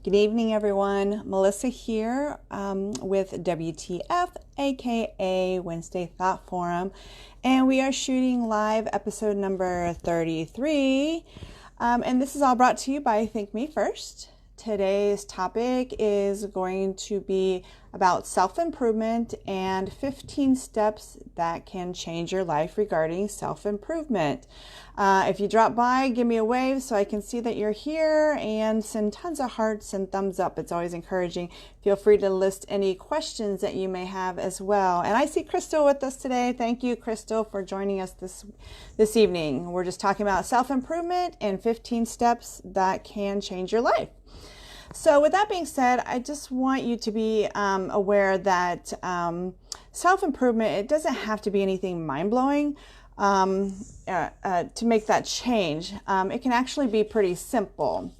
Good evening, everyone. Melissa here with WTF, aka Wednesday Thought Forum, and we are shooting live episode number 33. And this is all brought to you by Think Me First. Today's topic is going to be about self-improvement and 15 steps that can change your life regarding self-improvement. If you drop by, give me a wave so I can see that you're here, and send tons of hearts and thumbs up. It's always encouraging. Feel free to list any questions that you may have as well. And I see Crystal with us today. Thank you, Crystal, for joining us this evening. We're just talking about self-improvement and 15 steps that can change your life. So with that being said, I just want you to be aware that self-improvement, it doesn't have to be anything mind-blowing to make that change. It can actually be pretty simple.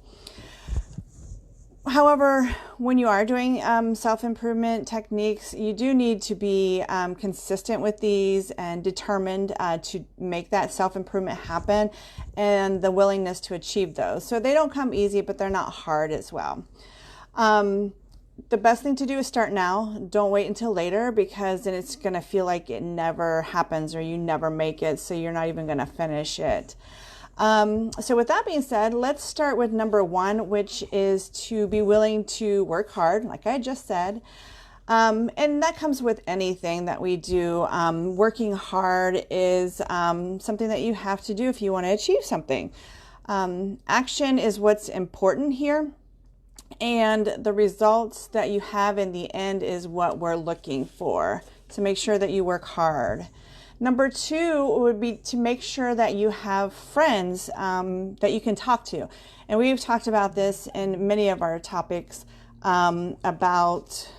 However, when you are doing self-improvement techniques, you do need to be consistent with these and determined to make that self-improvement happen, and the willingness to achieve those. So they don't come easy, but they're not hard as well. The best thing to do is start now. Don't wait until later, because then it's going to feel like it never happens or you never make it, so you're not even going to finish it. So with that being said, let's start with number one, which is to be willing to work hard, like I just said. And that comes with anything that we do. Working hard is something that you have to do if you want to achieve something. Action is what's important here, and the results that you have in the end is what we're looking for. So make sure that you work hard. Number two would be to make sure that you have friends that you can talk to. And we've talked about this in many of our topics about...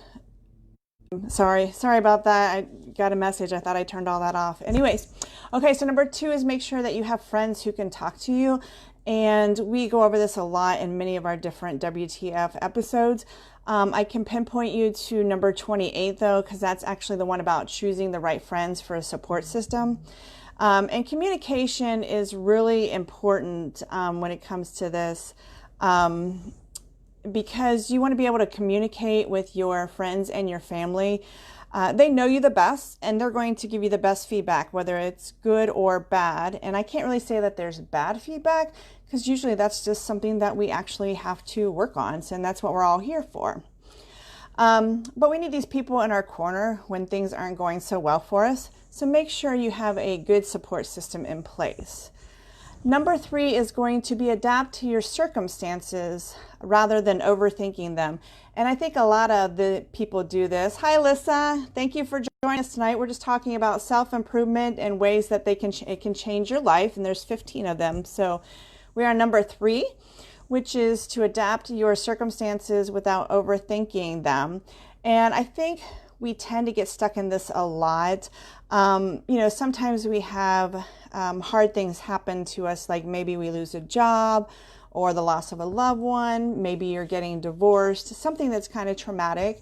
Sorry about that. I got a message. I thought I turned all that off. Anyways, okay, so number two is make sure that you have friends who can talk to you. And we go over this a lot in many of our different WTF episodes. I can pinpoint you to number 28 though, because that's actually the one about choosing the right friends for a support system. And communication is really important when it comes to this, because you want to be able to communicate with your friends and your family. They know you the best, and they're going to give you the best feedback, whether it's good or bad. And I can't really say that there's bad feedback, because usually that's just something that we actually have to work on. So, and that's what we're all here for. But we need these people in our corner when things aren't going so well for us. So make sure you have a good support system in place. Number three is going to be adapt to your circumstances rather than overthinking them. And I think a lot of the people do this. Hi, Lissa. Thank you for joining us tonight. We're just talking about self-improvement and ways that it can change your life. And there's 15 of them. So we are on number three, which is to adapt your circumstances without overthinking them. And I think we tend to get stuck in this a lot. Sometimes we have hard things happen to us, like maybe we lose a job or the loss of a loved one. Maybe you're getting divorced, something that's kind of traumatic.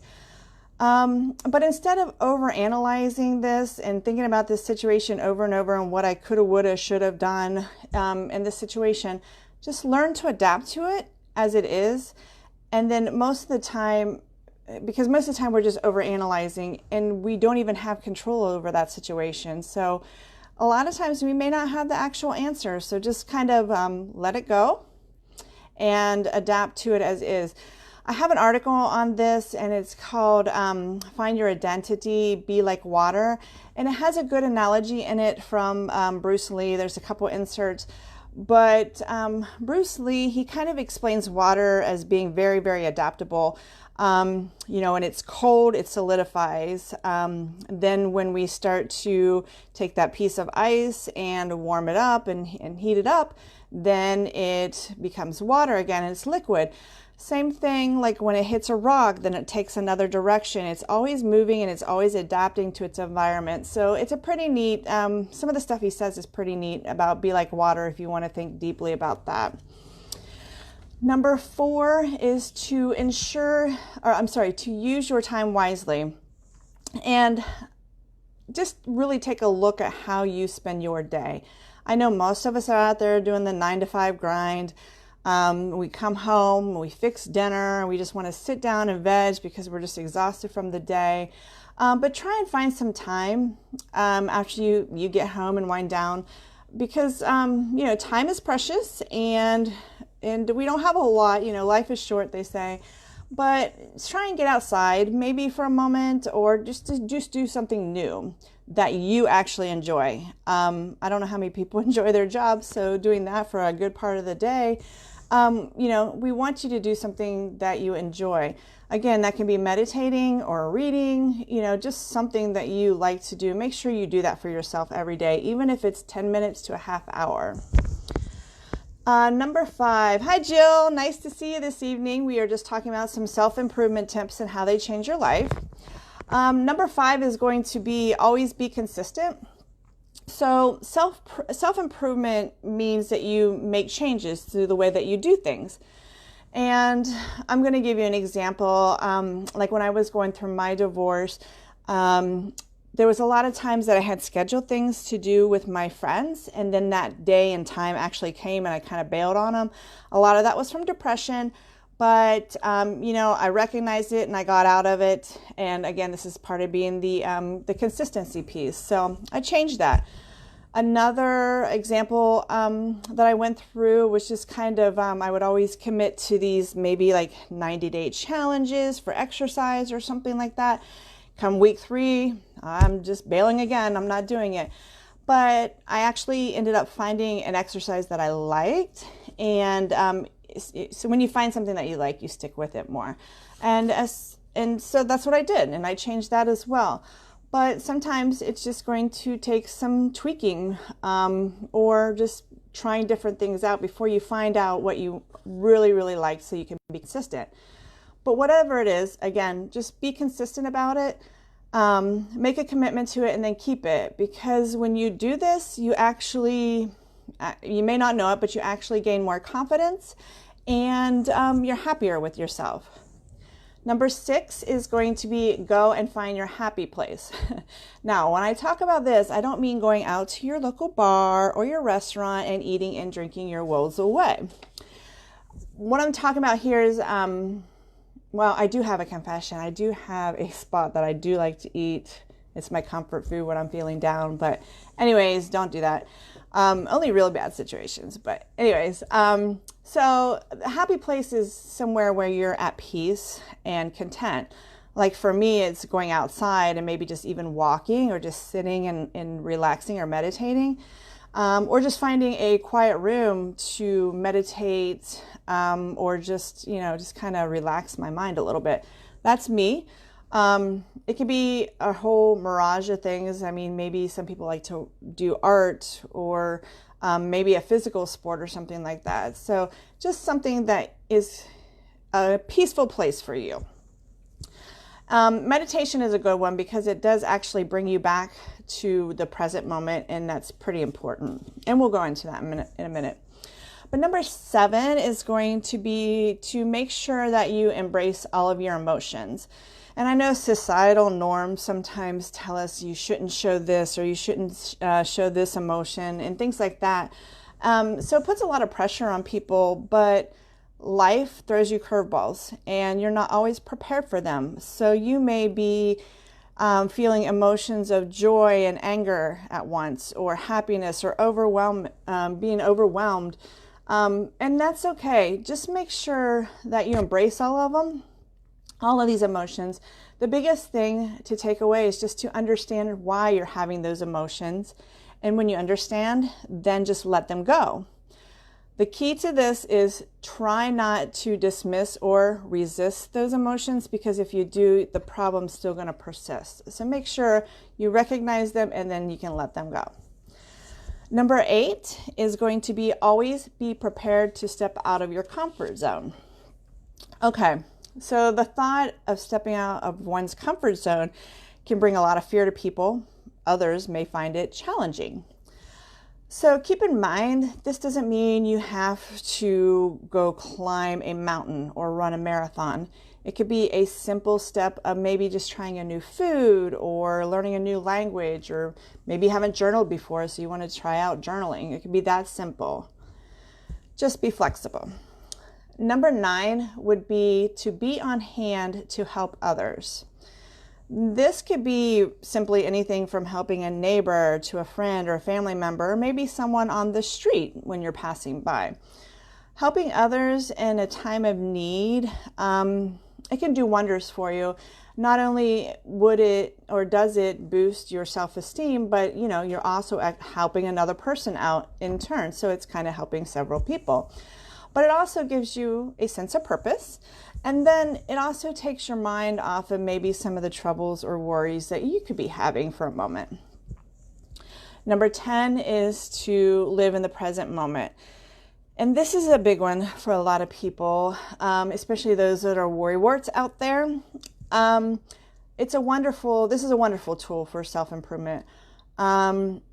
But instead of overanalyzing this and thinking about this situation over and over and what I coulda, woulda, should have done in this situation, just learn to adapt to it as it is. And then most of the time we're just overanalyzing and we don't even have control over that situation. So a lot of times we may not have the actual answer. So just kind of let it go and adapt to it as is. I have an article on this, and it's called Find Your Identity, Be Like Water. And it has a good analogy in it from Bruce Lee. There's a couple inserts. But Bruce Lee, he kind of explains water as being very, very adaptable. When it's cold, it solidifies. Then when we start to take that piece of ice and warm it up and heat it up, then it becomes water again, and it's liquid. Same thing, like when it hits a rock, then it takes another direction. It's always moving and it's always adapting to its environment. So it's a pretty neat, some of the stuff he says is pretty neat about be like water if you want to think deeply about that. Number four is to use your time wisely. And just really take a look at how you spend your day. I know most of us are out there doing the 9-to-5 grind. We come home, we fix dinner, we just want to sit down and veg because we're just exhausted from the day. But try and find some time after you get home and wind down, because time is precious, and we don't have a lot. Life is short, they say. But try and get outside, maybe for a moment, or just do something new that you actually enjoy. I don't know how many people enjoy their jobs, so doing that for a good part of the day, we want you to do something that you enjoy. Again, that can be meditating or reading, just something that you like to do. Make sure you do that for yourself every day, even if it's 10 minutes to a half hour. Number 5. Hi, Jill. Nice to see you this evening. We are just talking about some self-improvement tips and how they change your life. Number 5 is going to be always be consistent. So self-improvement means that you make changes through the way that you do things. And I'm going to give you an example. Like when I was going through my divorce, there was a lot of times that I had scheduled things to do with my friends, and then that day and time actually came and I kind of bailed on them. A lot of that was from depression, but I recognized it and I got out of it. And again, this is part of being the consistency piece. So I changed that. Another example that I went through was just kind of, I would always commit to these maybe like 90-day challenges for exercise or something like that. Come week 3, I'm just bailing again. I'm not doing it. But I actually ended up finding an exercise that I liked. And so when you find something that you like, you stick with it more. And so that's what I did. And I changed that as well. But sometimes it's just going to take some tweaking or just trying different things out before you find out what you really, really like, so you can be consistent. But whatever it is, again, just be consistent about it. Make a commitment to it and then keep it. Because when you do this, you may not know it, but you actually gain more confidence, and you're happier with yourself. Number 6 is going to be go and find your happy place. Now, when I talk about this, I don't mean going out to your local bar or your restaurant and eating and drinking your woes away. What I'm talking about here is, I do have a confession. I do have a spot that I do like to eat. It's my comfort food when I'm feeling down. But anyways, don't do that. Only real bad situations. But anyways, so the happy place is somewhere where you're at peace and content. Like for me, it's going outside and maybe just even walking or just sitting and relaxing or meditating. Or just finding a quiet room to meditate, or just kind of relax my mind a little bit. That's me. It could be a whole mirage of things. I mean, maybe some people like to do art, or maybe a physical sport or something like that. So just something that is a peaceful place for you. Meditation is a good one because it does actually bring you back to the present moment, and that's pretty important. And we'll go into that in a minute. But number 7 is going to be to make sure that you embrace all of your emotions. And I know societal norms sometimes tell us you shouldn't show this, or you shouldn't show this emotion and things like that. So it puts a lot of pressure on people, but life throws you curveballs and you're not always prepared for them. So you may be feeling emotions of joy and anger at once, or happiness, or being overwhelmed. And that's okay. Just make sure that you embrace all of them, all of these emotions. The biggest thing to take away is just to understand why you're having those emotions. And when you understand, then just let them go. The key to this is try not to dismiss or resist those emotions, because if you do, the problem's still going to persist. So make sure you recognize them and then you can let them go. Number 8 is going to be always be prepared to step out of your comfort zone. Okay, so the thought of stepping out of one's comfort zone can bring a lot of fear to people. Others may find it challenging. So keep in mind, this doesn't mean you have to go climb a mountain or run a marathon. It could be a simple step of maybe just trying a new food, or learning a new language, or maybe you haven't journaled before, so you want to try out journaling. It could be that simple. Just be flexible. Number 9 would be to be on hand to help others. This could be simply anything from helping a neighbor to a friend or a family member, or maybe someone on the street when you're passing by. Helping others in a time of need, it can do wonders for you. Not only would it or does it boost your self-esteem, but you're also helping another person out in turn. So it's kind of helping several people. But it also gives you a sense of purpose. And then it also takes your mind off of maybe some of the troubles or worries that you could be having for a moment. Number 10 is to live in the present moment. And this is a big one for a lot of people, especially those that are worrywarts out there. This is a wonderful tool for self-improvement.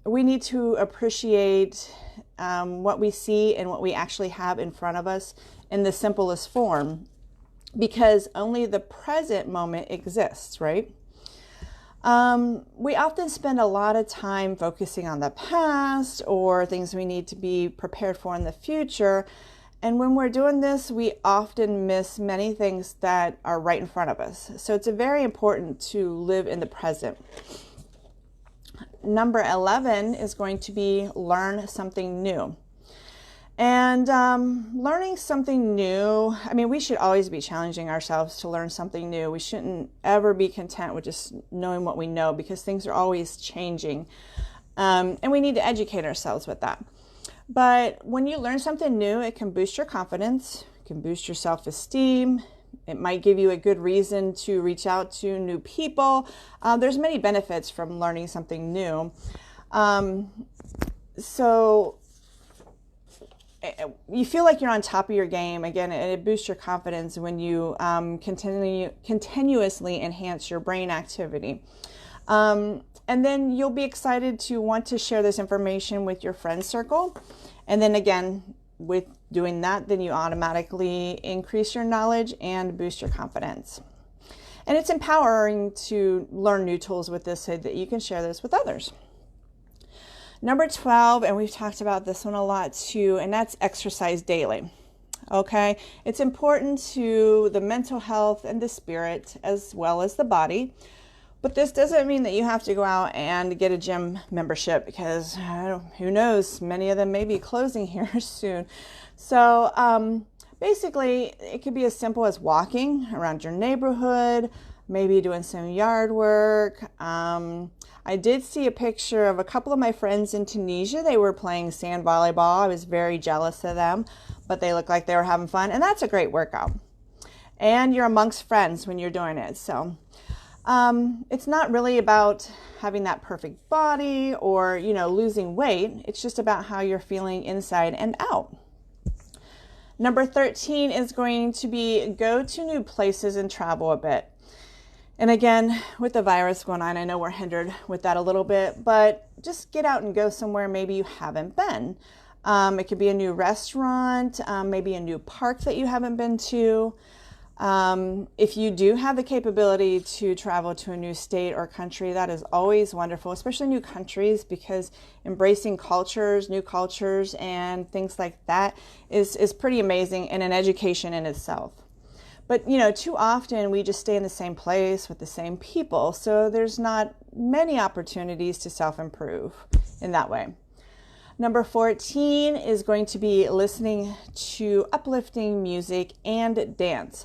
We need to appreciate what we see and what we actually have in front of us in the simplest form, because only the present moment exists, right? We often spend a lot of time focusing on the past or things we need to be prepared for in the future. And when we're doing this, we often miss many things that are right in front of us. So it's very important to live in the present. Number 11 is going to be learn something new. And learning something new, we should always be challenging ourselves to learn something new. We shouldn't ever be content with just knowing what we know, because things are always changing. And we need to educate ourselves with that. But when you learn something new, it can boost your confidence, it can boost your self-esteem. It might give you a good reason to reach out to new people. There's many benefits from learning something new. So you feel like you're on top of your game. Again, it boosts your confidence when you continuously enhance your brain activity. And then you'll be excited to want to share this information with your friend circle. And then again, with doing that, then you automatically increase your knowledge and boost your confidence. And it's empowering to learn new tools with this so that you can share this with others. Number 12, and we've talked about this one a lot too, and that's exercise daily. Okay, it's important to the mental health and the spirit as well as the body. But this doesn't mean that you have to go out and get a gym membership, because who knows, many of them may be closing here soon. So basically, it could be as simple as walking around your neighborhood, maybe doing some yard work. I did see a picture of a couple of my friends in Tunisia. They were playing sand volleyball. I was very jealous of them, but they looked like they were having fun, and that's a great workout. And you're amongst friends when you're doing it. So it's not really about having that perfect body or, losing weight. It's just about how you're feeling inside and out. Number 13 is going to be go to new places and travel a bit. And again, with the virus going on, I know we're hindered with that a little bit, but just get out and go somewhere maybe you haven't been. It could be a new restaurant, maybe a new park that you haven't been to. If you do have the capability to travel to a new state or country, that is always wonderful, especially new countries, because embracing new cultures and things like that is pretty amazing and an education in itself. But, too often we just stay in the same place with the same people. So there's not many opportunities to self-improve in that way. Number 14 is going to be listening to uplifting music and dance.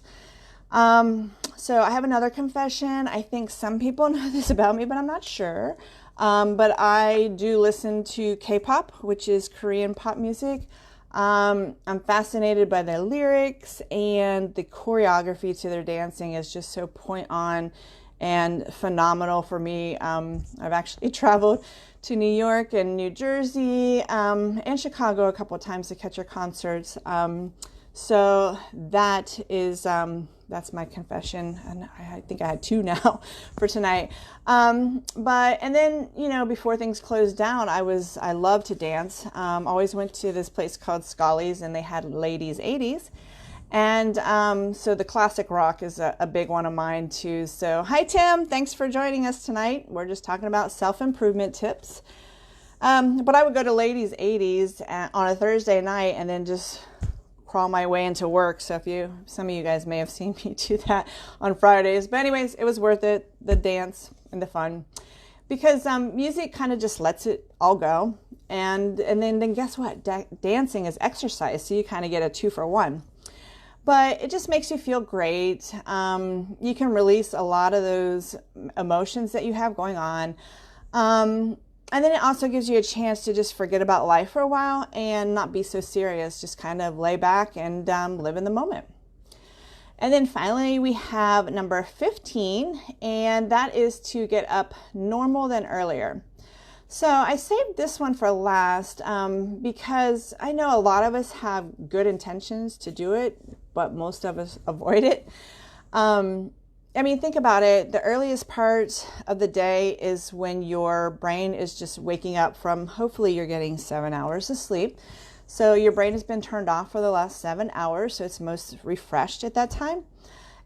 So I have another confession. I think some people know this about me, but I'm not sure. But I do listen to K-pop, which is Korean pop music. I'm fascinated by their lyrics, and the choreography to their dancing is just so point on and phenomenal for me. I've actually traveled to New York and New Jersey and Chicago a couple of times to catch their concerts. So that is that's my confession, and I think I had 2 now for tonight. And then before things closed down, I love to dance. Always went to this place called Scully's, and they had ladies 80s. And so the classic rock is a big one of mine too. So hi Tim, thanks for joining us tonight. We're just talking about self-improvement tips. But I would go to ladies 80s on a Thursday night and then just crawl my way into work. So some of you guys may have seen me do that on Fridays. But anyways, it was worth it, the dance and the fun. Because music kind of just lets it all go. And then guess what? Dancing is exercise, so you kind of get a 2-for-1. But it just makes you feel great. You can release a lot of those emotions that you have going on. And then it also gives you a chance to just forget about life for a while and not be so serious. Just kind of lay back and live in the moment. And then finally, we have number 15, and that is to get up normal than earlier. So I saved this one for last because I know a lot of us have good intentions to do it, but most of us avoid it. I mean, think about it. The earliest part of the day is when your brain is just waking up from, hopefully you're getting 7 hours of sleep. So your brain has been turned off for the last 7 hours, so it's most refreshed at that time.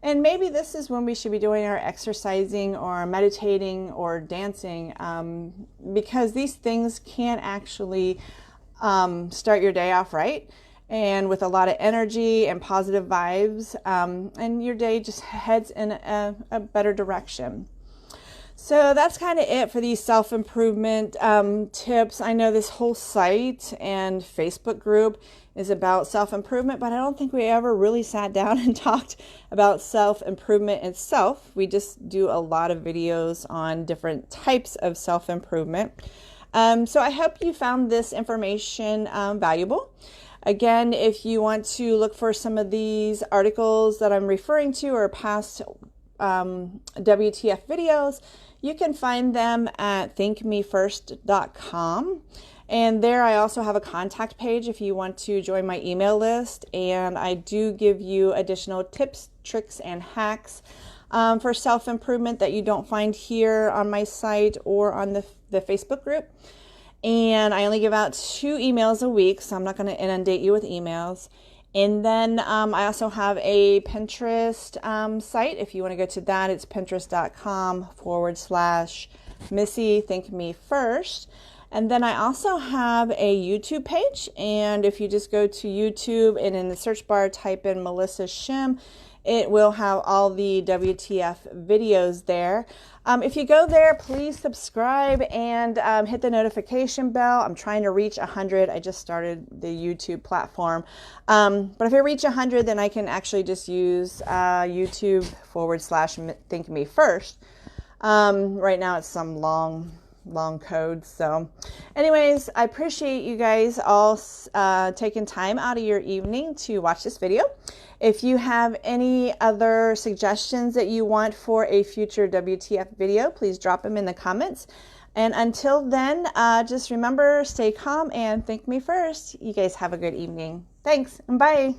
And maybe this is when we should be doing our exercising or meditating or dancing, because these things can actually start your day off right and with a lot of energy and positive vibes, and your day just heads in a better direction. So that's kind of it for these self-improvement tips. I know this whole site and Facebook group is about self-improvement, but I don't think we ever really sat down and talked about self-improvement itself. We just do a lot of videos on different types of self-improvement. So I hope you found this information valuable. Again, if you want to look for some of these articles that I'm referring to or past WTF videos, you can find them at thinkmefirst.com. And there I also have a contact page if you want to join my email list. And I do give you additional tips, tricks, and hacks for self-improvement that you don't find here on my site or on the Facebook group. And I only give out 2 emails a week, so I'm not going to inundate you with emails. And then I also have a Pinterest site. If you want to go to that, it's pinterest.com/Missy Think Me First. And then I also have a YouTube page. And if you just go to YouTube and in the search bar type in Melissa Shim, it will have all the WTF videos there. If you go there, please subscribe and hit the notification bell. I'm trying to reach 100. I just started the YouTube platform. But if I reach 100, then I can actually just use YouTube/Think Me First. Right now it's some long code. So anyways, I appreciate you guys all taking time out of your evening to watch this video. If you have any other suggestions that you want for a future WTF video, please drop them in the comments. And until then, just remember, stay calm and think me first. You guys have a good evening. Thanks and bye.